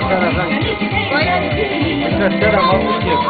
seara aveam chef. Ăsta seara am avut chef.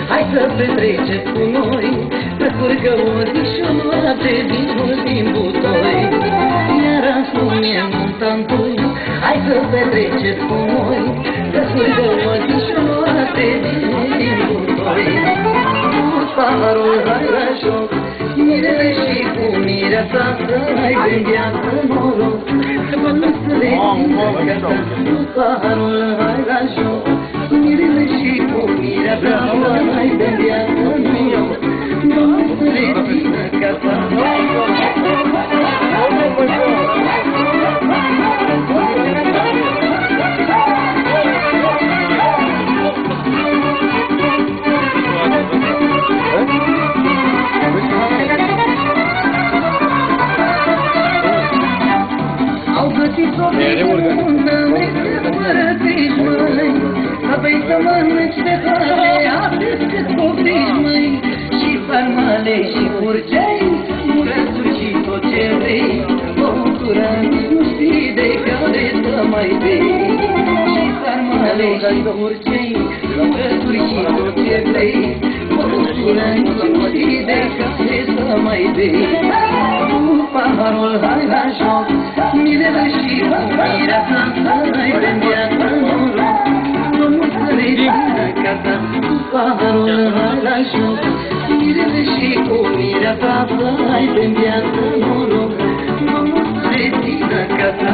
Hai să petreceți cu noi, să curgă o zișoară de vinul din butoi. Iar acum e muntantoi, hai să petreceți cu noi, să curgă o zișoară de vinul din butoi. Paharul hai la joc, mirele și cu mirea ta, să ai de viață noroc. Să le țină ca ta, paharul hai la joc, mirele și cu mirea ta, să ai de viață noroc. Să le țină ca ta. Au găsit o bună, fără griji, măi, apoi să mănânci de toate, atât cât poftici, măi, și sarmale și purcei, murățuri și tot ce vrei, băutură, nu știi de care să mai bei. Și sarmale și purcei, murățuri și tot ce vrei, băutură, nu știi de care să mai bei. Paharul hai la joc, mirele și mirea ta, să ai de viață noroc. Domnul să le țină ca ta, paharul hai la joc, mirele și mirea ta, să ai de viață noroc. Domnul să le țină ca ta.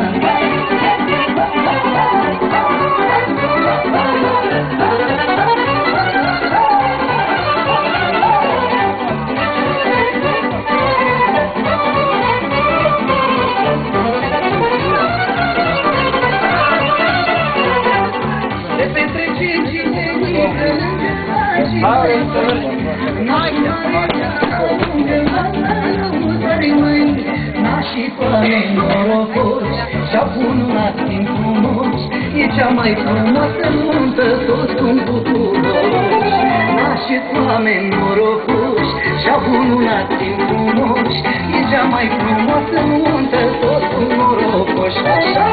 Nașii oameni norocoși și-au cununat din frumoși, e cea mai frumoasă nuntă, toți sunt bucuroși. Nașii oameni norocoși și-au cununat din frumoși, e cea mai frumoasă nuntă, toți sunt norocoși. Așa,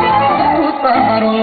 paharul